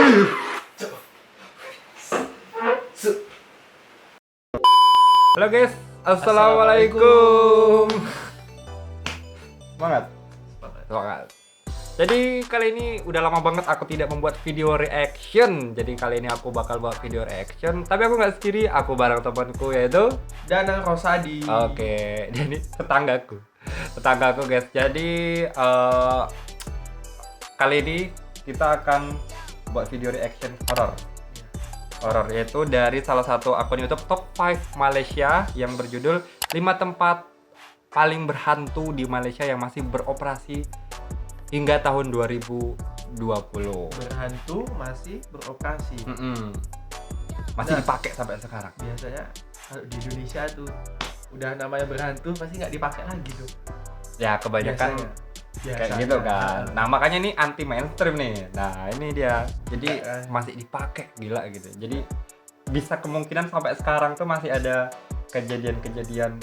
Halo guys, assalamualaikum. Semangat. Jadi kali ini udah lama banget aku tidak membuat video reaction. Jadi kali ini aku bakal buat video reaction. Tapi aku nggak sendiri, aku bareng temanku yaitu Danang Rosadi. Oke, jadi tetanggaku guys. Jadi kali ini kita akan buat video reaction horor, yaitu dari salah satu akun YouTube Top 5 Malaysia yang berjudul 5 tempat paling berhantu di Malaysia yang masih beroperasi hingga tahun 2020. Berhantu masih beroperasi. Masih Nah, dipakai sampai sekarang. Biasanya kalau di Indonesia tuh udah namanya berhantu pasti nggak dipakai lagi tuh. Ya kebanyakan kayak gitu kan. Nah makanya ini anti mainstream nih. Nah ini dia. Jadi masih dipakai, gila gitu. Jadi bisa kemungkinan sampai sekarang tuh masih ada kejadian-kejadian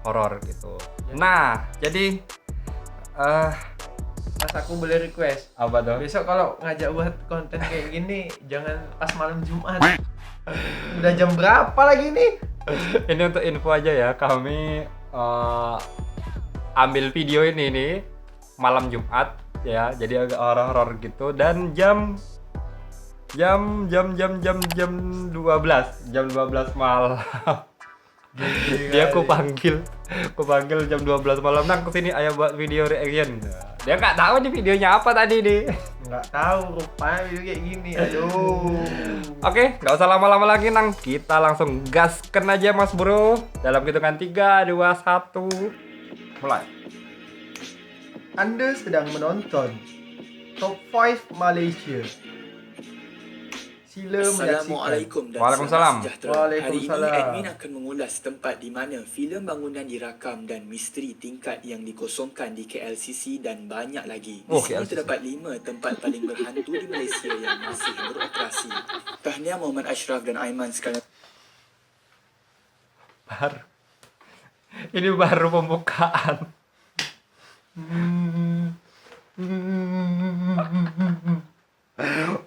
horor gitu. Nah jadi Mas aku boleh request. apa tuh? Besok kalau ngajak buat konten kayak gini jangan pas malam Jumat. Udah jam berapa lagi nih? Ini untuk info aja ya, kami ambil video ini nih malam Jumat ya, jadi agak horor gitu, dan jam 12 malam. Dia aku panggil jam 12 malam, nang kesini ayo buat video reaction. Dia nggak tahu nih videonya apa tadi nih. Nggak tahu rupanya video kayak gini. Aduh. Oke, nggak usah lama-lama lagi nang, kita langsung gasken aja mas bro. Dalam hitungan 3, 2, 1, mulai. Anda sedang menonton Top 5 Malaysia. Sila menyaksikan. Assalamualaikum dan Waalaikumsalam. salam sejahtera. Hari ini Waalaikumsalam. admin akan mengulas tempat di mana filem bangunan dirakam dan misteri tingkat yang dikosongkan di KLCC dan banyak lagi. Di sini KLCC. terdapat 5 tempat paling berhantu di Malaysia yang masih beroperasi. Tahniah Muhammad Ashraf dan Aiman sekalian. Ini baru pembukaan.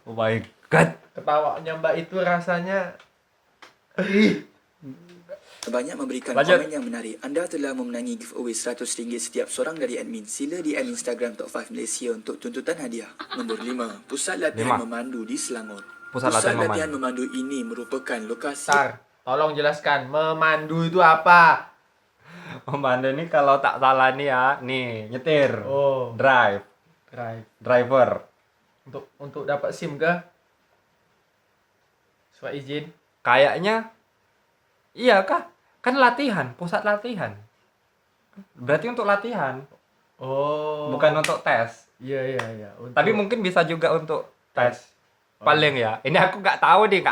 Oh my god. Ketawanya Mbak itu rasanya Banyak memberikan Lanjut. komen yang menarik. Anda telah memenangi giveaway RM100 setiap seorang dari admin. Sila DM Instagram Top 5 Malaysia untuk tuntutan hadiah. Nombor 5. Pusat Latihan 5. Memandu di Selangor. Pusat latihan memandu ini merupakan lokasi Tar, tolong jelaskan memandu itu apa? Memandu ini kalau tak salah nih ya, nih nyetir, Oh, drive, driver. untuk dapat SIM kah? Surat izin. Kayaknya iya kah? Kan latihan, pusat latihan. Berarti untuk latihan, Oh. bukan untuk tes. Iya. Untuk Tapi mungkin bisa juga untuk tes. Oh. Paling ya. Ini aku nggak tahu nih,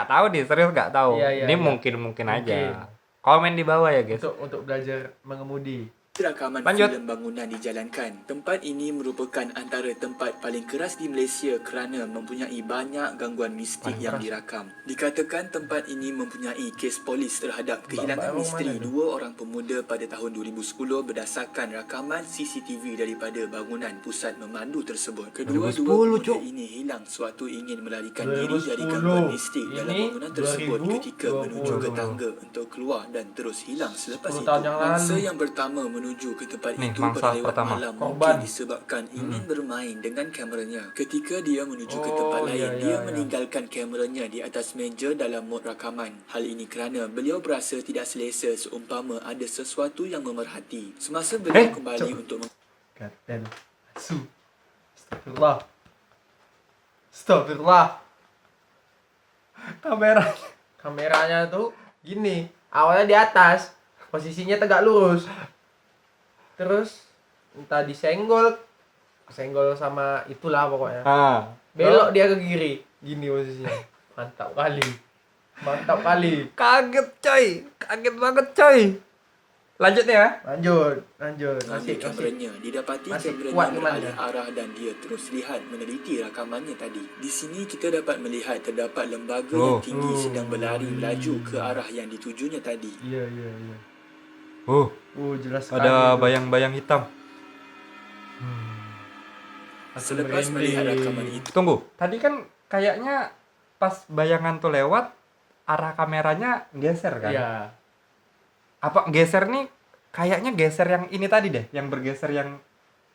serius nggak tahu. Iya, Ini iya. mungkin Mungkin. aja. Komen di bawah ya guys. untuk belajar mengemudi. rakaman Lanjut. filem bangunan dijalankan. Tempat ini merupakan antara tempat paling keras di Malaysia kerana mempunyai banyak gangguan mistik Paling yang keras. dirakam. Dikatakan tempat ini mempunyai kes polis terhadap kehilangan Mbak, misteri mana tu? 2 orang pemuda pada tahun 2010 berdasarkan rakaman CCTV daripada bangunan pusat memandu tersebut. Kedua-dua 2010, pemuda Cuk. ini hilang sewaktu ingin melarikan diri dari 2010. gangguan mistik dalam Ini bangunan tersebut ketika 2020. menuju ke tangga untuk keluar dan terus hilang selepas 10 itu. tahun yang Mangsa lalu. yang pertama menuju ke tempat Nih, itu mangsa pada lewat pertama. malam Korban. mungkin disebabkan ingin bermain dengan kameranya. Ketika dia menuju ke tempat lain, dia meninggalkan kameranya di atas meja dalam mod rakaman. Hal ini kerana beliau berasa tidak selesa seumpama ada sesuatu yang memerhati. Semasa beliau kembali untuk Katen. Astagfirullah. Astagfirullah. Kameranya tuh gini. Awalnya di atas. Posisinya tegak lurus. Terus entah disenggol sama itulah pokoknya. Belok dia ke kiri. Gini posisinya. Mantap kali. Kaget banget coy. Lanjut ya. Lanjut. mengambil Masih. kameranya. Didapati masih kameranya kuat beralih kemana? arah dan dia terus lihat meneliti rakamannya tadi. Di sini kita dapat melihat terdapat lembaga yang tinggi sedang berlari melaju ke arah yang ditujunya tadi. Iya. Jelas sekali. Ada itu. bayang-bayang hitam. Selepas melihat rakaman itu, Tunggu, tadi kan kayaknya pas bayangan tuh lewat arah kameranya geser kan. Iya. Apa geser nih kayaknya geser yang ini tadi deh, yang bergeser yang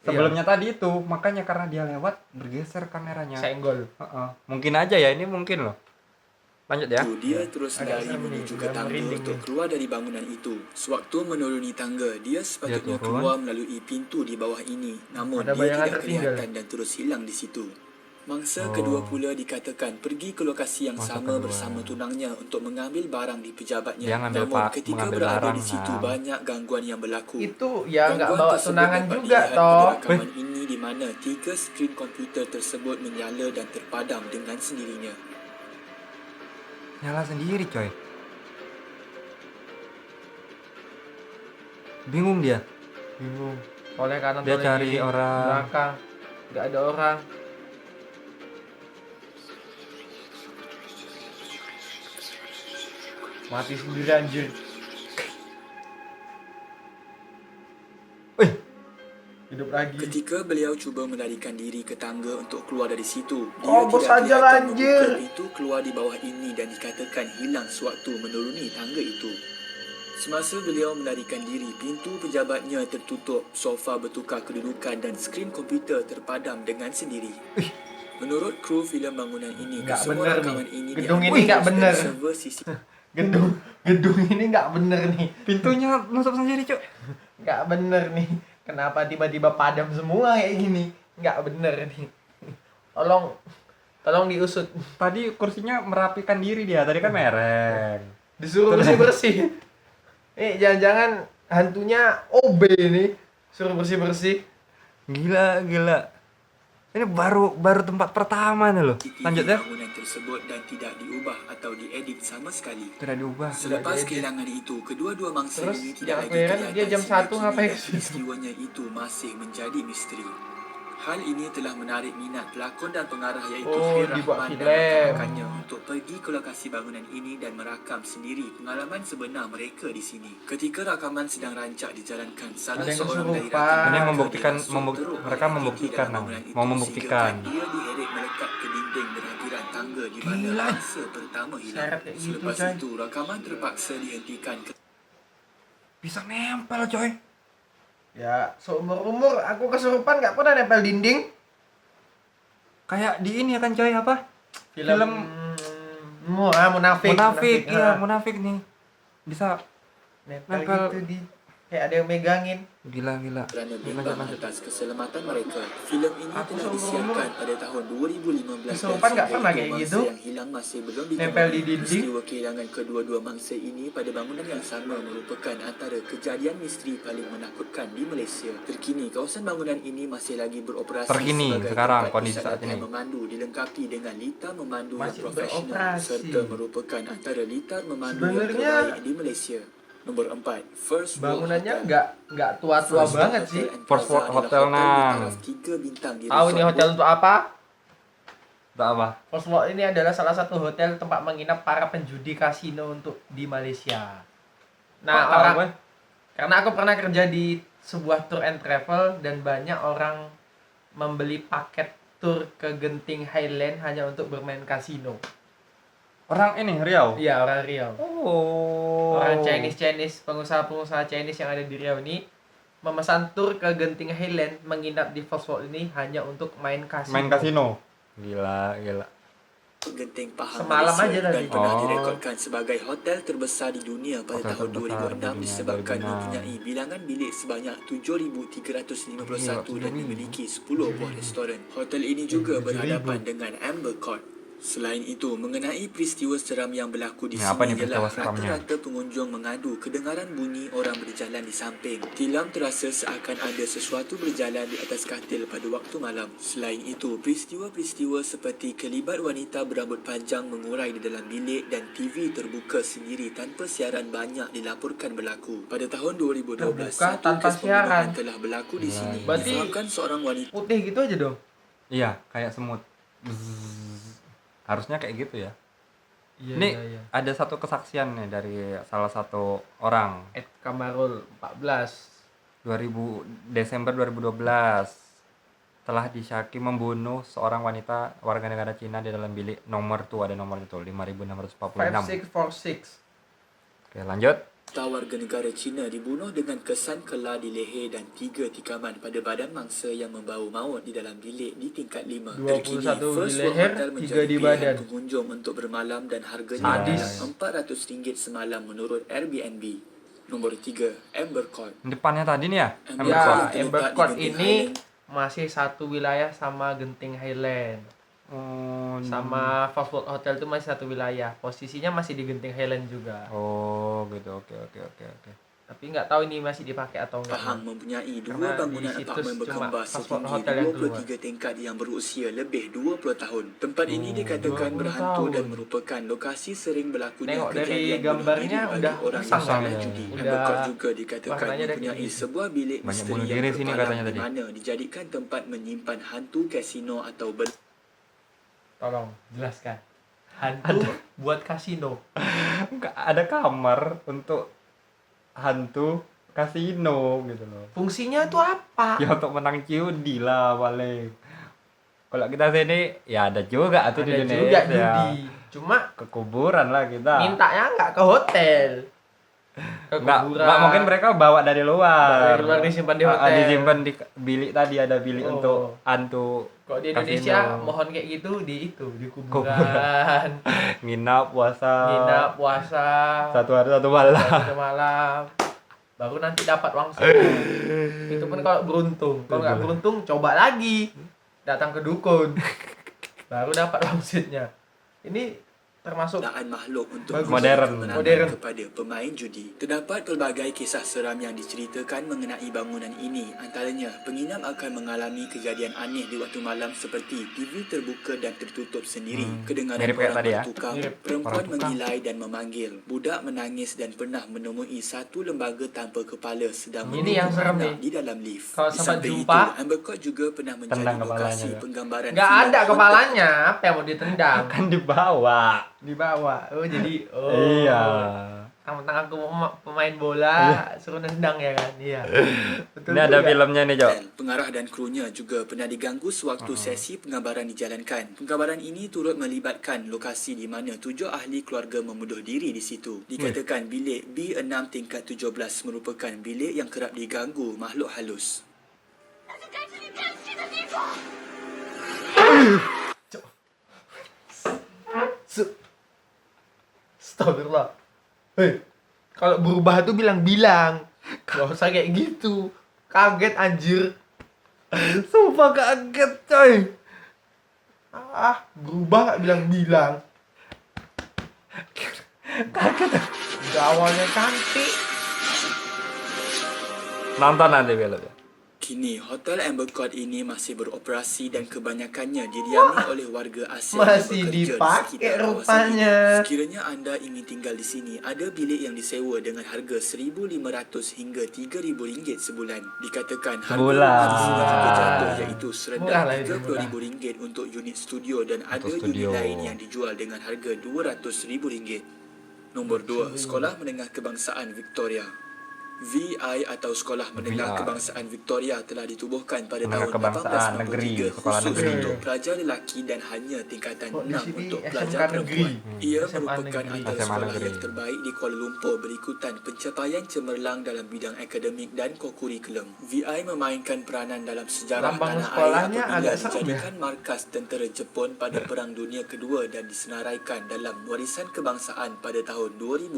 sebelumnya tadi itu, makanya karena dia lewat bergeser kameranya. Senggol. Mungkin aja ya, ini mungkin loh. Lanjut ya. Dia terus Agak lari serem menuju nih, ke udah tangga merinding untuk nih. keluar dari bangunan itu. Sewaktu menuruni tangga, dia sepatutnya turun. keluar melalui pintu di bawah ini. Namun Ada dia bayangan tidak tertinggal. kelihatan dan terus hilang di situ. Mangsa Oh. kedua pula dikatakan pergi ke lokasi yang Mangsa sama kedua. bersama tunangnya untuk mengambil barang di pejabatnya. Dia ngambil Namun ketika mengambil berada barang, di situ Nam. banyak gangguan yang berlaku. Itu ya nggak Gangguan bawa tersebut tunangan dapat juga dilihat toh. pada rakaman ini di mana 3 skrin komputer tersebut menyala dan terpadam dengan sendirinya. Nyala sendiri, coy. Bingung dia. Bingung. Oleh kanan Dia toleh cari kiri, orang. belakang. Nggak ada orang. Mati sendiri anjir. Wih, Hidup lagi. Ketika beliau cuba melarikan diri ke tangga untuk keluar dari situ, dia Terobos tidak saja kelihatan lah, anjir. membuka pintu keluar di bawah ini dan dikatakan hilang sewaktu menuruni tangga itu. Semasa beliau melarikan diri, pintu pejabatnya tertutup, sofa bertukar kedudukan dan skrin komputer terpadam dengan sendiri. Menurut kru filem bangunan ini, Nggak kesemua bener rakaman nih. ini Gedung diambil ini nggak dari bener. server CCTV. Gedung ini nggak bener nih. pintunya nutup sendiri, Cuk. Nggak bener nih. Kenapa tiba-tiba padam semua kayak gini? Nggak bener nih. Tolong diusut. Tadi kursinya merapikan diri dia, tadi kan mereng. Disuruh bersih-bersih. Jangan-jangan hantunya OB nih. Suruh bersih-bersih. Gila. Ini baru tempat pertama nih loh. Lanjut ya. Bangunan tersebut dan tidak diubah atau diedit sama sekali. Tidak diubah. Selepas diedit. kehilangan itu, kedua-dua mangsa Terus ini yang tidak aku lagi heran, kelihatan dia jam sehingga 1 kini ngapain dan ke situ? peristiwanya itu masih menjadi misteri. Hal ini telah menarik minat pelakon dan pengarah iaitu Oh, Khair dibuat Rahman dan filem. rakan-rakannya untuk pergi ke lokasi bangunan ini dan merakam sendiri pengalaman sebenar mereka di sini. Ketika rakaman sedang rancak dijalankan, salah Ada yang seorang dari kesurupan. rakan Ini mereka membuktikan, dirasuk teruk mereka oleh membuktikan, dalam Nang. bangunan itu Mau membuktikan. sehingga dia diheret melekat ke dinding berhampiran tangga di mana Gila. mangsa pertama hilang. Seret kayak gitu, Selepas coy. itu, rakaman terpaksa dihentikan. Bisa nempel, coy. Ya, seumur-umur aku kesurupan nggak pernah nempel dinding. Kayak di ini kan, coy, apa? Film Munafik. Munafik, iya, Ah. munafik nih. Bisa Nempel Nempel. gitu di kayak ada yang megangin. gila. Kerana Lanjut, bimbang lanjut. atas keselamatan mereka. Filem ini Aku telah seumur-umur disiarkan pada tahun 2015 kesurupan nggak sehingga pernah itu kayak mangsa gitu. yang hilang masih belum Nempel ditemukan. di dinding. Peristiwa kehilangan kedua-dua mangsa ini pada bangunan yang sama merupakan antara kejadian misteri paling menakutkan di Malaysia. Terkini, kawasan bangunan ini masih lagi beroperasi Terkini, sebagai sekarang, tempat kondisi pusat saat latihan ini. memandu dilengkapi dengan litar memandu yang Masih profesional beroperasi. serta merupakan antara litar memandu yang Sebenarnya terbaik di Malaysia. Nombor 4, First World Bangunannya Hotel. nggak tua-tua First banget Hotel sih. and First Plaza World adalah Hotel, Nang. bertaraf 3 bintang di Tahu nih Resort hotel untuk apa? Udah apa? First World ini adalah salah satu hotel tempat menginap para penjudi kasino untuk di Malaysia. Nah, Kok tahu orang gue? karena aku pernah kerja di sebuah tour and travel dan banyak orang membeli paket tour ke Genting Highland hanya untuk bermain kasino. Orang ini Riau. Iya, orang Riau. Oh. Orang Chinese, pengusaha-pengusaha Chinese yang ada di Riau ini memesan tur ke Genting Highland menginap di First World ini hanya untuk main kasino. Main kasino. Gila. Genting Pahang Semalam Malaysia aja tadi. dan pernah Oh. direkodkan sebagai hotel terbesar di dunia pada Hotel tahun terbesar 2006 di dunia, disebabkan 2006. mempunyai bilangan bilik sebanyak 7,351 dan Gila, memiliki 10 buah restoran. Hotel ini juga berhadapan dengan Amber Court. Selain itu, mengenai peristiwa seram yang berlaku di Ini apa nih sini peristiwa ialah seramnya? rata-rata pengunjung mengadu kedengaran bunyi orang berjalan di samping. Tilam terasa seakan ada sesuatu berjalan di atas katil pada waktu malam. Selain itu, peristiwa-peristiwa seperti kelibat wanita berambut panjang mengurai di dalam bilik dan TV terbuka sendiri tanpa siaran banyak dilaporkan berlaku. Pada tahun 2012, Terbuka satu tanpa kes siaran. pembunuhan telah berlaku di sini. Berarti- Disebabkan seorang wanita Putih gitu aja dong. Iya, kayak semut. Bzzz. Harusnya kayak gitu ya. Iya, Ini ada satu kesaksian nih dari salah satu orang. Ed Kamarul 14. 2000 Desember 2012. telah disyaki membunuh seorang wanita warga negara Cina di dalam bilik nomor tuh, ada nomornya tuh 5646. 5646. Oke, lanjut. Warga negara Cina dibunuh dengan kesan kelar di leher dan 3 tikaman pada badan mangsa yang membau maut di dalam bilik di tingkat 5. 21 di First World leher, Hotel 3 menjadi di pilihan badan. pengunjung untuk bermalam dan harganya Sadis. RM400 semalam menurut Airbnb. Nombor 3, Amber Court. Depannya tadi nih ya. Amber Ya, Court Amber terletak di Court Genting ini Highland. masih satu wilayah sama Genting Highland. Sama Fast Food Hotel itu masih satu wilayah. Posisinya masih di Genting Highland juga. Oh, gitu. Oke. Tapi nggak tahu ini masih dipakai atau enggak. Pahang mempunyai Karena dua bangunan di situs apartmen cuma berkembar Fast Food setinggi Hotel yang keluar. 23 tingkat yang berusia lebih 20 tahun. Tempat ini dikatakan 20 berhantu tahun. dan merupakan lokasi sering berlakunya Tengok dari kejadian bunuh gambarnya diri oleh udah orang usang yang ya. judi. Udah Amber Court juga dikatakan warnanya udah mempunyai kayak gitu. sebuah bilik Banyak misteri bunuh yang diri sini berpalang katanya di tadi. mana dijadikan tempat menyimpan hantu kasino atau Tolong jelaskan. Hantu buat kasino. Enggak ada kamar untuk hantu kasino gitu loh. Fungsinya itu apa? Ya untuk menang judi lah paling. Kalau kita sini ya ada juga tuh di Ada Indonesia. juga judi. Cuma Ke kuburan lah kita. mintanya nggak ke hotel. Ke Nggak mungkin mereka bawa dari luar. Dari luar disimpan di Ah, hotel. disimpan di bilik tadi, ada bilik Oh. untuk hantu. Kok di Indonesia kasino. mohon kayak gitu di kuburan. Nginap puasa. Nginap puasa. Satu hari satu malam. Satu malam. Baru nanti dapat wangsit. Itu pun kalau beruntung. Kalau nggak beruntung coba lagi. Datang ke dukun. Baru dapat wangsitnya. Ini termasuk ciptaan makhluk untuk Bagus. Modern. Modern. kepada pemain judi. Terdapat pelbagai kisah seram yang diceritakan mengenai bangunan ini. Antaranya, penginap akan mengalami kejadian aneh di waktu malam seperti TV terbuka dan tertutup sendiri, kedengaran Mirip kayak orang tadi ya? bertukang, Mirip. perempuan Orang tukang. mengilai dan memanggil, budak menangis dan pernah menemui satu lembaga tanpa kepala sedang Ini yang menunggu serem anak nih. di dalam lift. Kalau Di sampai samping jumpa, itu, Amber Court juga pernah menjadi tendang kepalanya lokasi ya. penggambaran nggak film ada haunted. kepalanya. Apa yang mau ditendang? Kan dibawa. Di bawah. Oh jadi Iya. tangan pemain bola suruh nendang ya kan? Iya. Betul Ini ada juga. filmnya nih, Jok. Pengarah dan krunya juga pernah diganggu sewaktu sesi penggambaran dijalankan. Penggambaran ini turut melibatkan lokasi di mana 7 ahli keluarga membunuh diri di situ. Dikatakan bilik B6 tingkat 17 merupakan bilik yang kerap diganggu makhluk halus. Astagfirullah. Hei, kalau berubah tuh bilang-bilang. Gak usah kayak gitu. Kaget anjir. Sumpah kaget, coy. Berubah gak bilang-bilang. Kaget. Udah awalnya cantik. Nonton nanti filmnya. Kini, Hotel Amber Court ini masih beroperasi dan kebanyakannya didiami oleh warga asing Masih yang bekerja dipakai di sekitar kawasan rupanya. ini. Sekiranya anda ingin tinggal di sini, ada bilik yang disewa dengan harga RM1,500 hingga RM3,000 sebulan. Dikatakan harga Sebulan. rumah di sini juga jatuh iaitu Murah serendah lah itu, RM30,000 untuk unit studio dan ada unit studio. lain yang dijual dengan harga RM200,000. Nombor 2, Sekolah Menengah Kebangsaan Victoria. VI atau Sekolah Menengah VI. Kebangsaan Victoria telah ditubuhkan pada Menengah tahun Kebangsaan Negeri, 1893 sekolah khusus negeri. untuk pelajar lelaki dan hanya tingkatan Kok di 6 sini untuk SMK pelajar perempuan. negeri? Ia SMA merupakan negeri. antara SMA sekolah negeri. yang terbaik di Kuala Lumpur berikutan pencapaian cemerlang dalam bidang akademik dan kokurikulum. VI memainkan peranan dalam sejarah Lambang tanah air sekolahnya apabila agak serem ya? dijadikan markas tentera Jepun pada Perang Dunia Kedua dan disenaraikan dalam warisan kebangsaan pada tahun 2009.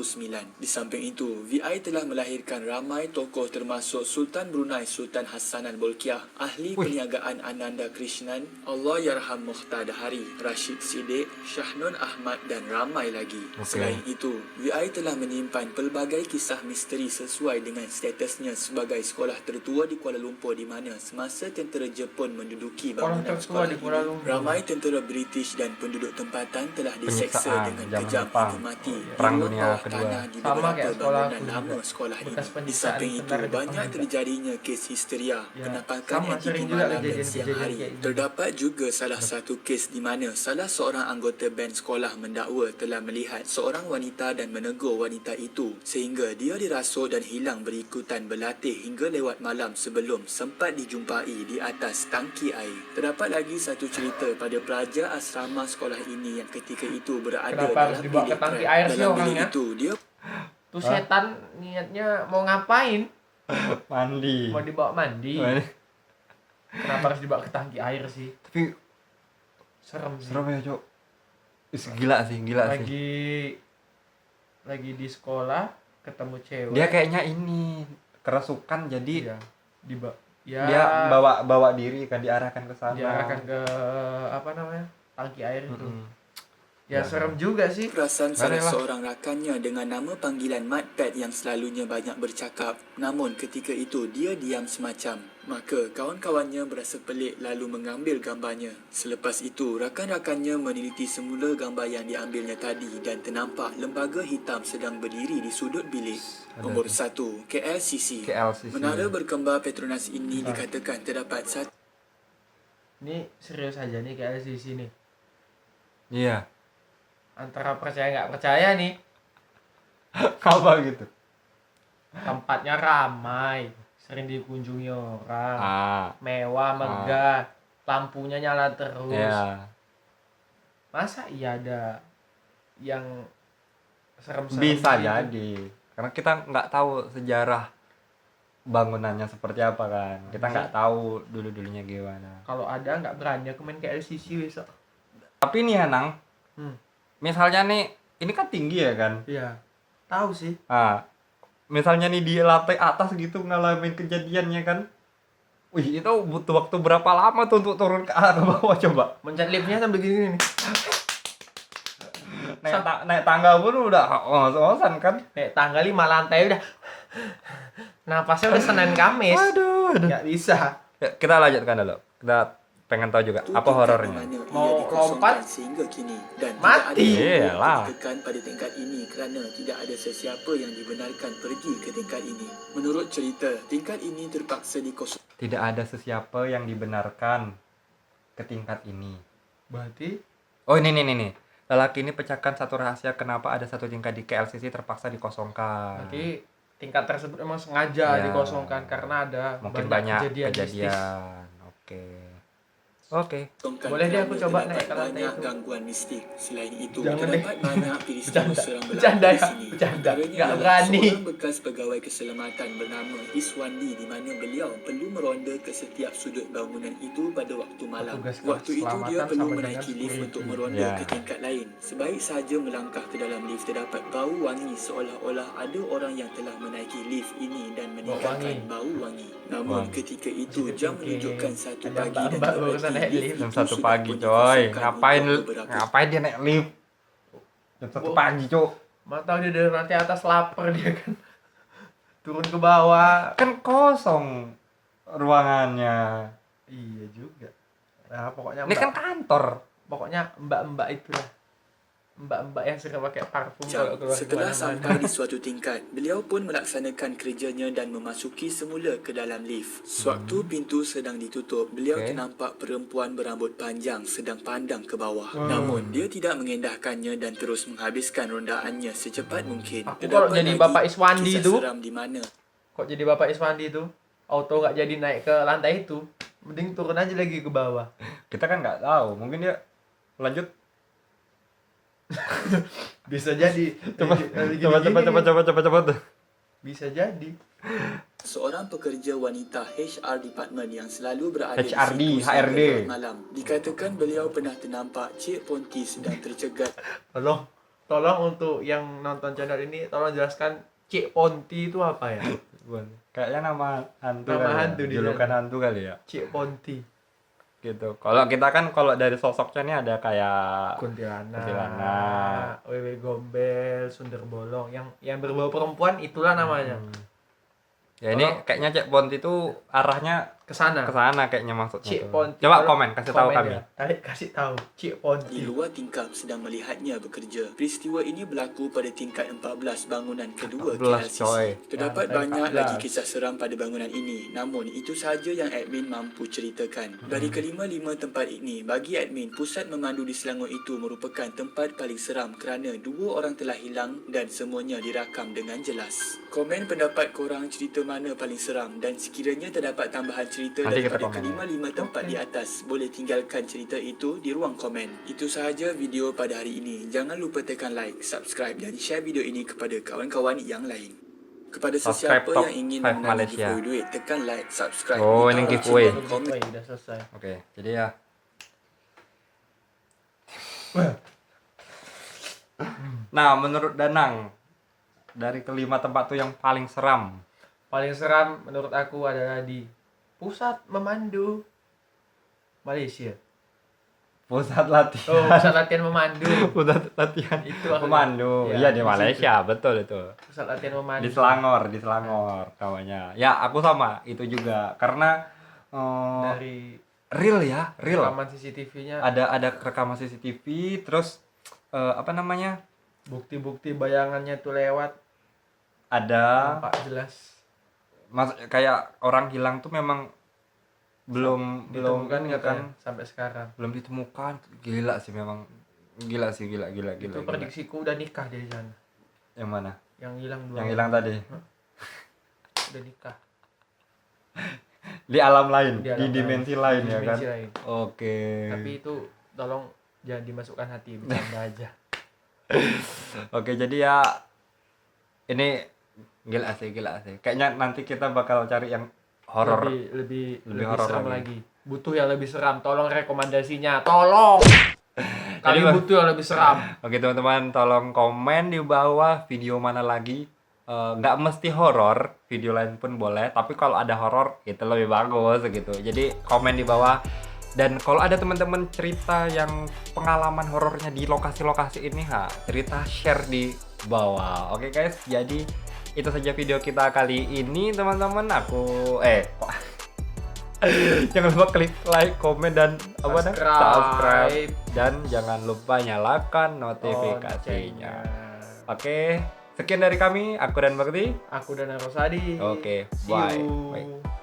Di samping itu, VI telah melahirkan ramai tokoh termasuk Sultan Brunei Sultan Hassanan Bolkiah, ahli perniagaan Ananda Krishnan, Allahyarham Muqtada Hari, Rashid Siddiq, Shahnun Ahmad dan ramai lagi. Selain itu, VI telah menyimpan pelbagai kisah misteri sesuai dengan statusnya sebagai sekolah tertua di Kuala Lumpur di mana semasa tentera Jepun menduduki Sekolah bangunan tertua sekolah di Kuala ini, Lumpur. ramai tentera British dan penduduk tempatan telah diseksa Penyiksaan dengan zaman kejam Jepang. hingga mati. Perang Di Dunia bawah Kedua. tanah di Sama beberapa kayak sekolah bangunan aku lama juga. sekolah ini. Bekas Di samping itu, sebenarnya banyak Jepang juga. terjadinya kes histeria, Ya, penampakan sama, entiti sering juga malam dan kejadian-kejadian siang hari. kayak gitu. Terdapat juga salah satu kes di mana salah seorang anggota band sekolah mendakwa telah melihat seorang wanita dan menegur wanita itu sehingga dia dirasuk dan hilang berikutan berlatih hingga lewat malam sebelum sempat dijumpai di atas tangki air. Terdapat lagi satu cerita pada pelajar asrama sekolah ini yang ketika itu berada Kenapa harus dalam dibawa ke bilik tangki trap. air sih Dalam bilik orangnya? itu, dia Tuh setan niatnya mau ngapain? Mandi. Mau dibawa mandi. Mandi. Kenapa harus dibawa ke tangki air sih? Tapi Serem sih. serem ya, Cok. Gila sih. Lagi di sekolah ketemu cewek. Dia kayaknya ini kerasukan jadi Iya, dia bawa diri kan, diarahkan ke sana. diarahkan ke apa namanya? Tangki air itu. Mm-mm. Ya serem juga sih. perasan salah Baiklah. seorang rakannya dengan nama panggilan Mudpad yang selalunya banyak bercakap. Namun ketika itu dia diam semacam. Maka kawan-kawannya berasa pelik lalu mengambil gambarnya. Selepas itu, rakan-rakannya meneliti semula gambar yang diambilnya tadi dan ternampak lembaga hitam sedang berdiri di sudut bilik. Ada Nombor tu. 1, KLCC. KLCC. Menara berkembar Petronas ini dikatakan terdapat satu Ini serius aja nih kayak di sini. Iya. Antara percaya nggak percaya nih. Apa gitu? Tempatnya ramai, sering dikunjungi orang, mewah, megah, lampunya nyala terus. Iya. Masa iya ada yang serem-serem Bisa gitu? jadi. Karena kita nggak tahu sejarah bangunannya seperti apa kan. Kita nggak tahu dulu-dulunya gimana. Kalau ada nggak berani aku main ke LCC besok. Tapi nih ya, Nang. Misalnya nih, ini kan tinggi ya kan? Iya. Tahu sih. Misalnya nih di lantai atas gitu ngalamin kejadiannya kan. Wih, itu butuh waktu berapa lama tuh untuk turun ke bawah coba? Mencet liftnya sambil gini nih. Naik tangga pun udah ngos-ngosan kan? Naik tangga 5 lantai udah. Napasnya udah Senin Kamis. Aduh. Nggak bisa. Ya, kita lanjutkan dulu. Kita pengen tahu juga apa horornya. Mau lompat sehingga kini dan mati. Iyalah. ditekan pada tingkat ini kerana tidak ada sesiapa yang dibenarkan pergi ke tingkat ini. Menurut cerita, tingkat ini terpaksa dikosongkan. Tidak ada sesiapa yang dibenarkan ke tingkat ini. Berarti Oh ini. Lelaki ini pecahkan satu rahasia kenapa ada satu tingkat di KLCC terpaksa dikosongkan. berarti tingkat tersebut memang sengaja Ya. dikosongkan karena ada Mungkin banyak kejadian mistis. kejadian. Oke. Boleh deh aku coba naik ke terdapat lantai banyak itu. gangguan mistik. Selain itu, Jangan terdapat banyak peristiwa Bercanda. seram Bercanda berlaku ya. di sini. Bercanda. Antaranya Nggak ialah berani. seorang bekas pegawai keselamatan bernama Iswandi di mana beliau perlu meronda ke setiap sudut bangunan itu pada waktu malam. Petugas Waktu itu dia keselamatan perlu sama menaiki dengan lift security. untuk meronda Ya. ke tingkat lain. Sebaik saja melangkah ke dalam lift, terdapat bau wangi seolah-olah ada orang yang telah menaiki lift ini dan meninggalkan bau wangi. Namun Wangi. ketika itu jam menunjukkan 1 Ada pagi dan mbak-mbak barusan naik lift. Jam itu 1 sudah pagi pun coy. dikosongkan untuk beberapa Ngapain dia naik lift? Jam 1 pagi coy. Mau tahu dia dari lantai atas lapar dia kan. Turun ke bawah. Kan kosong ruangannya. Iya juga. Nah, pokoknya Ini kan kantor. pokoknya mbak-mbak itulah. Mbak-mbak yang sering pakai parfum kalau keluar Setelah kemana-mana. sampai di suatu tingkat, beliau pun melaksanakan kerjanya dan memasuki semula ke dalam lift. Sewaktu pintu sedang ditutup, beliau Okey. ternampak perempuan berambut panjang sedang pandang ke bawah. Namun, dia tidak mengendahkannya dan terus menghabiskan rondaannya secepat mungkin. Aku kalau Terdapat jadi lagi Bapak Iswandi kisah tu, seram di mana kok jadi Bapak Iswandi itu, auto nggak jadi naik ke lantai itu, mending turun aja lagi ke bawah. Kita kan nggak tahu. Mungkin dia lanjut. Bisa jadi. Coba. Bisa jadi. seorang pekerja wanita HR department yang selalu berada HRD, di situ HRD. sampai lewat malam. Dikatakan beliau pernah ternampak Cik Ponti sedang tercegat Tolong untuk yang nonton channel ini, tolong jelaskan Cik Ponti itu apa ya? Kayaknya nama hantu Nama kali ya. hantu dia. Julukan hantu kali ya. Cik Ponti. Gitu. Kalau kita kan kalau dari sosoknya nih ada kayak Kuntilanak, Wewe Gombel, Sundar Bolong, yang berbau perempuan itulah namanya. Ya ini kayaknya Cek Ponti itu arahnya kesana. Kesana kayaknya maksudnya Cik tuh. Ponti. Coba Kalau komen, kasih tahu komen kami. ya. Tarik kasih tahu. Cik Di Ponti. luar tingkap sedang melihatnya bekerja. Peristiwa ini berlaku pada tingkat 14 bangunan kedua 14, KLCC. coy. Terdapat Lantai banyak 14. lagi kisah seram pada bangunan ini. Namun itu sahaja yang admin mampu ceritakan. Dari kelima-lima tempat ini, bagi admin, pusat memandu di Selangor itu merupakan tempat paling seram kerana 2 orang telah hilang dan semuanya dirakam dengan jelas. Komen pendapat korang cerita mana paling seram dan sekiranya terdapat tambahan cerita Nanti kita daripada komen, kelima-lima tempat di atas, boleh tinggalkan cerita itu di ruang komen. Itu sahaja video pada hari ini. Jangan lupa tekan like, subscribe dan share video ini kepada kawan-kawan yang lain. Kepada Subscribe sesiapa top yang ingin 5 memenangi Malaysia. giveaway duit, tekan like, subscribe, Oh, ini utara, giveaway. dan komen. Udah selesai. Oke, jadi ya. Nah, menurut Danang, dari kelima tempat tuh yang paling seram. Paling seram menurut aku adalah di pusat memandu Malaysia. Pusat latihan. Oh, pusat latihan memandu. Pusat latihan Itu aku- pemandu. Ya, Iya di di Malaysia, betul itu. Pusat latihan memandu. Di Selangor namanya. Ya, aku sama itu juga karena Dari real ya, real. rekaman CCTV-nya Ada rekaman CCTV, terus apa namanya? bukti-bukti bayangannya tuh lewat Ada nampak jelas. kayak orang hilang tuh memang belum Ditemukan ini nggak kan, kan sampai sekarang. belum ditemukan. Gila sih memang. Gila sih, gila. Itu Gila. prediksiku udah nikah dari sana. Yang mana? Yang hilang dua. Yang hilang tadi. Udah nikah. Di alam lain, Di di, alam dimensi lain. lain Di ya kan. dimensi lain. Oke. Tapi itu tolong jangan dimasukkan hati, bercanda aja. Oke, jadi ya ini gila sih. Kayaknya nanti kita bakal cari yang horor. Lebih horor seram lagi. lagi. Butuh yang lebih seram. Tolong rekomendasinya. Tolong. Kami Jadi, butuh yang lebih seram. Oke teman-teman, tolong komen di bawah video mana lagi. Nggak mesti horor, video lain pun boleh. Tapi kalau ada horor itu lebih bagus gitu. Jadi komen di bawah. Dan kalau ada teman-teman cerita yang pengalaman horornya di lokasi-lokasi ini, cerita share di bawah. Oke guys, jadi itu saja video kita kali ini teman-teman. Jangan lupa klik like, komen dan subscribe dan jangan lupa nyalakan notifikasinya. Oke, sekian dari kami, aku dan Bakti. Aku dan Rosadi. Oke, See bye. you. Bye.